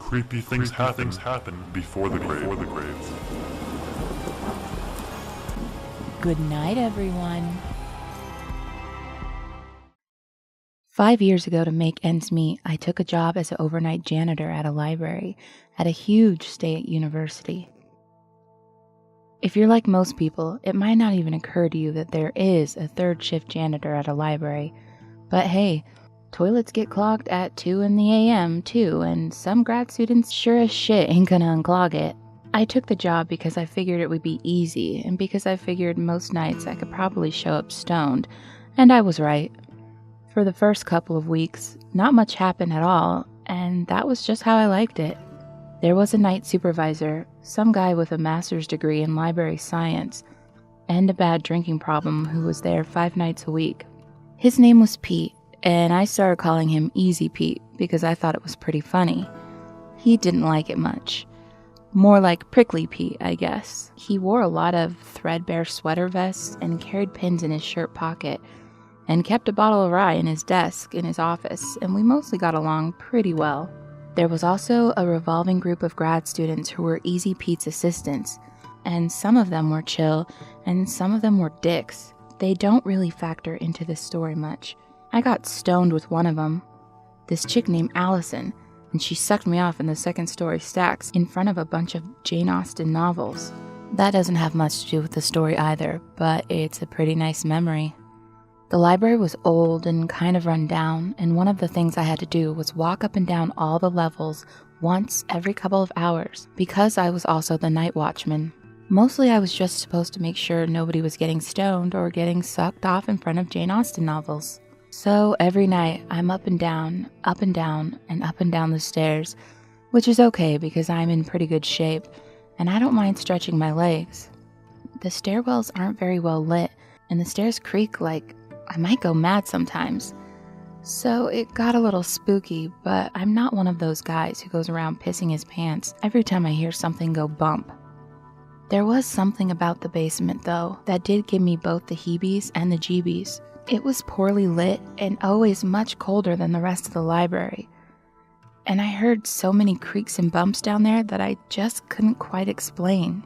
Creepy things happen before the grave. Good night, everyone. 5 years ago, to make ends meet, I took a job as an overnight janitor at a library at a huge state university. If you're like most people, it might not even occur to you that there is a third shift janitor at a library. But hey, toilets get clogged at 2 in the a.m. too, and some grad students sure as shit ain't gonna unclog it. I took the job because I figured it would be easy, and because I figured most nights I could probably show up stoned, and I was right. For the first couple of weeks, not much happened at all, and that was just how I liked it. There was a night supervisor, some guy with a master's degree in library science, and a bad drinking problem who was there 5 nights a week. His name was Pete, and I started calling him Easy Pete because I thought it was pretty funny. He didn't like it much. More like Prickly Pete, I guess. He wore a lot of threadbare sweater vests and carried pins in his shirt pocket, and kept a bottle of rye in his desk in his office, and we mostly got along pretty well. There was also a revolving group of grad students who were Easy Pete's assistants, and some of them were chill, and some of them were dicks. They don't really factor into this story much. I got stoned with one of them, this chick named Allison, and she sucked me off in the second-story stacks in front of a bunch of Jane Austen novels. That doesn't have much to do with the story either, but it's a pretty nice memory. The library was old and kind of run down, and one of the things I had to do was walk up and down all the levels once every couple of hours, because I was also the night watchman. Mostly I was just supposed to make sure nobody was getting stoned or getting sucked off in front of Jane Austen novels. So every night I'm up and down, and up and down the stairs, which is okay because I'm in pretty good shape, and I don't mind stretching my legs. The stairwells aren't very well lit, and the stairs creak like I might go mad sometimes. So it got a little spooky, but I'm not one of those guys who goes around pissing his pants every time I hear something go bump. There was something about the basement, though, that did give me both the heebies and the jeebies. It was poorly lit and always much colder than the rest of the library. And I heard so many creaks and bumps down there that I just couldn't quite explain.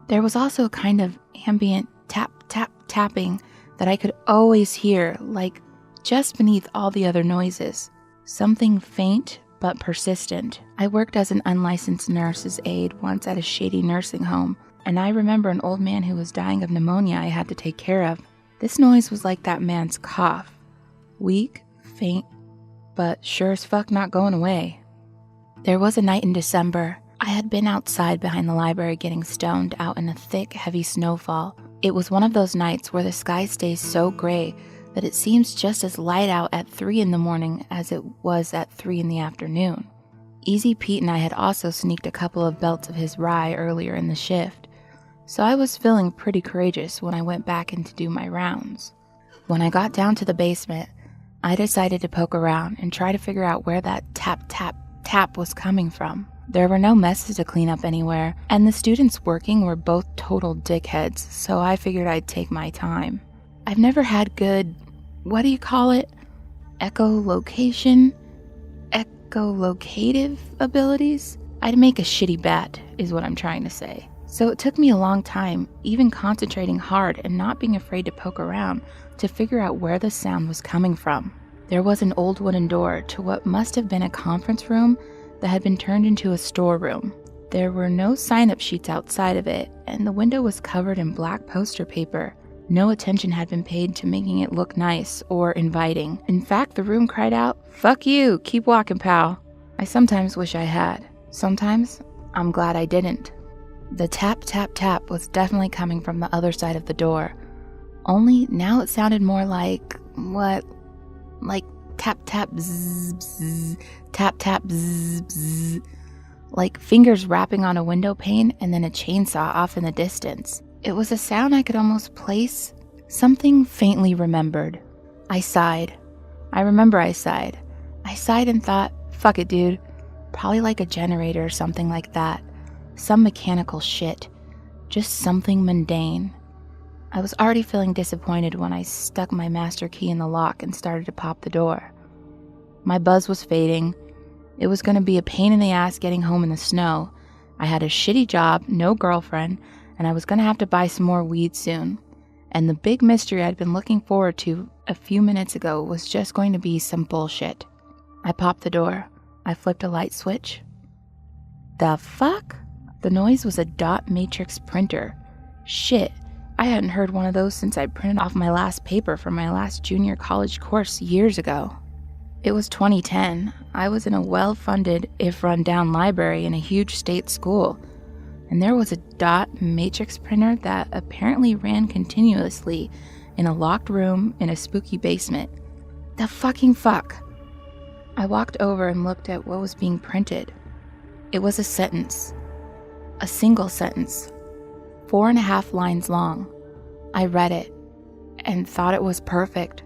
There was also a kind of ambient tapping that I could always hear, like just beneath all the other noises. Something faint but persistent. I worked as an unlicensed nurse's aide once at a shady nursing home, and I remember an old man who was dying of pneumonia I had to take care of. This noise was like that man's cough. Weak, faint, but sure as fuck not going away. There was a night in December. I had been outside behind the library getting stoned out in a thick, heavy snowfall. It was one of those nights where the sky stays so gray that it seems just as light out at 3 in the morning as it was at 3 in the afternoon. Easy Pete and I had also sneaked a couple of belts of his rye earlier in the shift, so I was feeling pretty courageous when I went back in to do my rounds. When I got down to the basement, I decided to poke around and try to figure out where that tap was coming from. There were no messes to clean up anywhere, and the students working were both total dickheads, so I figured I'd take my time. I've never had good, echolocative abilities? I'd make a shitty bat, is what I'm trying to say. So it took me a long time, even concentrating hard and not being afraid to poke around, to figure out where the sound was coming from. There was an old wooden door to what must have been a conference room that had been turned into a storeroom. There were no sign-up sheets outside of it, and the window was covered in black poster paper. No attention had been paid to making it look nice or inviting. In fact, the room cried out, "Fuck you, keep walking, pal." I sometimes wish I had. Sometimes, I'm glad I didn't. The tap was definitely coming from the other side of the door. Only now it sounded more like, tap bzz bzz, tap bzz bzz, like fingers rapping on a window pane and then a chainsaw off in the distance. It was a sound I could almost place. Something faintly remembered. I sighed. I remember I sighed. I sighed and thought, fuck it, dude. Probably like a generator or something like that. Some mechanical shit. Just something mundane. I was already feeling disappointed when I stuck my master key in the lock and started to pop the door. My buzz was fading. It was going to be a pain in the ass getting home in the snow. I had a shitty job, no girlfriend, and I was going to have to buy some more weed soon. And the big mystery I'd been looking forward to a few minutes ago was just going to be some bullshit. I popped the door. I flipped a light switch. The fuck? The noise was a dot matrix printer. Shit, I hadn't heard one of those since I printed off my last paper from my last junior college course years ago. It was 2010. I was in a well-funded, if run-down library in a huge state school, and there was a dot matrix printer that apparently ran continuously in a locked room in a spooky basement. The fucking fuck? I walked over and looked at what was being printed. It was a sentence. A single sentence. 4.5 lines long. I read it and thought it was perfect.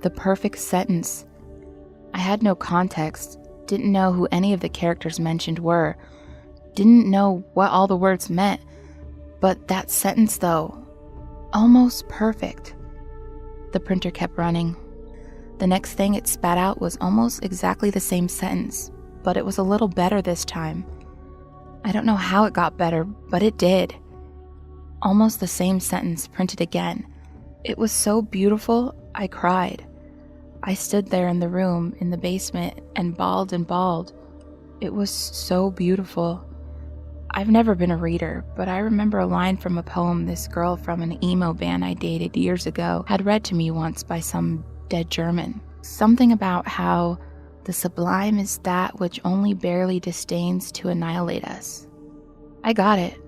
The perfect sentence. I had no context, didn't know who any of the characters mentioned were, didn't know what all the words meant, but that sentence though, almost perfect. The printer kept running. The next thing it spat out was almost exactly the same sentence, but it was a little better this time. I don't know how it got better, but it did. Almost the same sentence printed again. It was so beautiful, I cried. I stood there in the room in the basement and bawled and bawled. It was so beautiful. I've never been a reader, but I remember a line from a poem this girl from an emo band I dated years ago had read to me once by some dead German. Something about how the sublime is that which only barely disdains to annihilate us. I got it.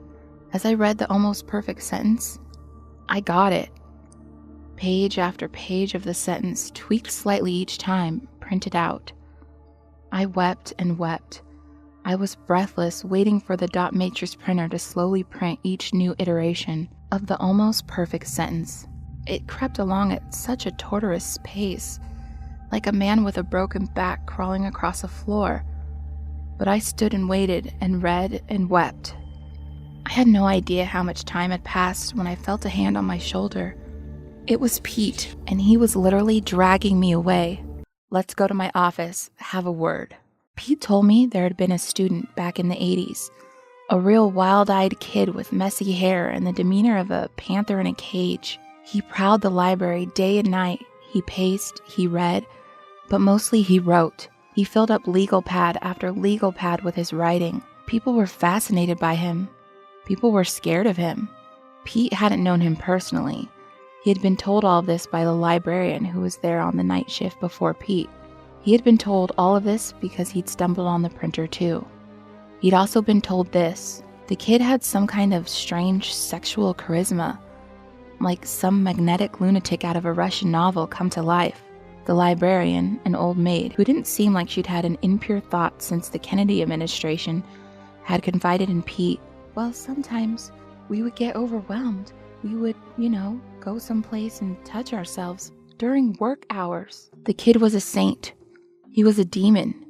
As I read the almost perfect sentence, I got it. Page after page of the sentence, tweaked slightly each time, printed out. I wept and wept. I was breathless, waiting for the dot matrix printer to slowly print each new iteration of the almost perfect sentence. It crept along at such a tortuous pace, like a man with a broken back crawling across a floor. But I stood and waited and read and wept. I had no idea how much time had passed when I felt a hand on my shoulder. It was Pete, and he was literally dragging me away. Let's go to my office, have a word. Pete told me there had been a student back in the 80s, a real wild-eyed kid with messy hair and the demeanor of a panther in a cage. He prowled the library day and night. He paced, he read, but mostly he wrote. He filled up legal pad after legal pad with his writing. People were fascinated by him. People were scared of him. Pete hadn't known him personally. He had been told all of this by the librarian who was there on the night shift before Pete. He had been told all of this because he'd stumbled on the printer too. He'd also been told this. The kid had some kind of strange sexual charisma, like some magnetic lunatic out of a Russian novel come to life. The librarian, an old maid who didn't seem like she'd had an impure thought since the Kennedy administration, had confided in Pete. Well, sometimes we would get overwhelmed. We would, go someplace and touch ourselves during work hours. The kid was a saint. He was a demon.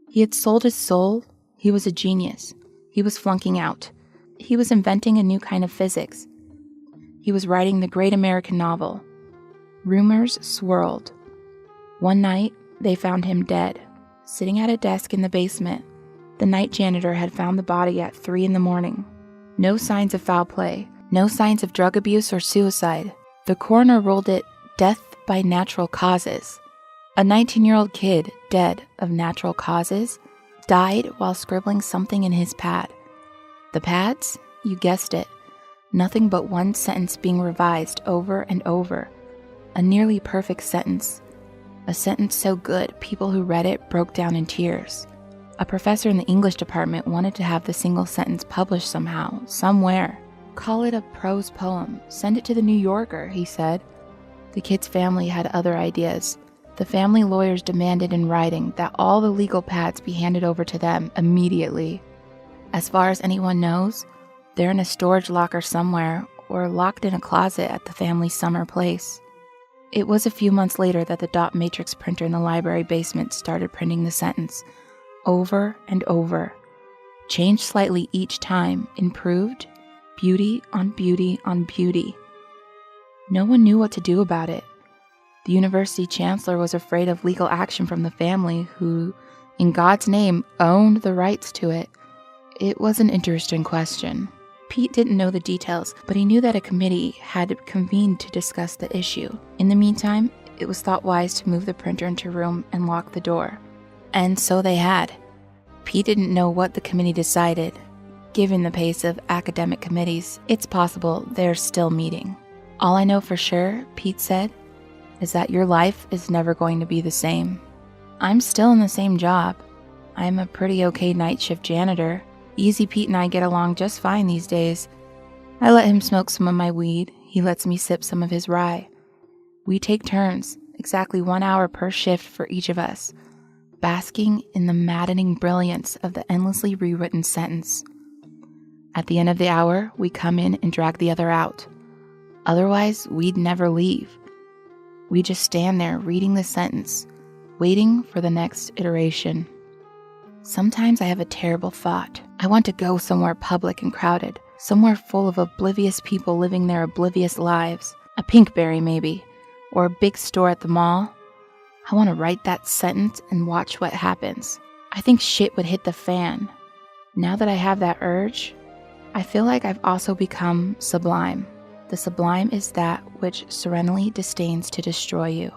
He had sold his soul. He was a genius. He was flunking out. He was inventing a new kind of physics. He was writing the great American novel. Rumors swirled. One night, they found him dead, sitting at a desk in the basement. The night janitor had found the body at 3 a.m. No signs of foul play. No signs of drug abuse or suicide. The coroner ruled it death by natural causes. A 19-year-old kid, dead of natural causes, died while scribbling something in his pad. The pads? You guessed it. Nothing but one sentence being revised over and over. A nearly perfect sentence. A sentence so good, people who read it broke down in tears. A professor in the English department wanted to have the single sentence published somehow, somewhere. Call it a prose poem. Send it to the New Yorker, he said. The kid's family had other ideas. The family lawyers demanded in writing that all the legal pads be handed over to them immediately. As far as anyone knows, they're in a storage locker somewhere or locked in a closet at the family's summer place. It was a few months later that the dot matrix printer in the library basement started printing the sentence, over and over. Changed slightly each time, improved, beauty on beauty on beauty. No one knew what to do about it. The university chancellor was afraid of legal action from the family who, in God's name, owned the rights to it? It was an interesting question. Pete didn't know the details, but he knew that a committee had convened to discuss the issue. In the meantime, it was thought wise to move the printer into a room and lock the door. And so they had. Pete didn't know what the committee decided. Given the pace of academic committees, it's possible they're still meeting. All I know for sure, Pete said, is that your life is never going to be the same. I'm still in the same job. I'm a pretty okay night shift janitor. Easy Pete and I get along just fine these days. I let him smoke some of my weed. He lets me sip some of his rye. We take turns, exactly 1 hour per shift for each of us, basking in the maddening brilliance of the endlessly rewritten sentence. At the end of the hour, we come in and drag the other out. Otherwise, we'd never leave. We just stand there reading the sentence, waiting for the next iteration. Sometimes I have a terrible thought. I want to go somewhere public and crowded, somewhere full of oblivious people living their oblivious lives. A Pinkberry, maybe, or a big store at the mall. I want to write that sentence and watch what happens. I think shit would hit the fan. Now that I have that urge, I feel like I've also become sublime. The sublime is that which serenely disdains to destroy you.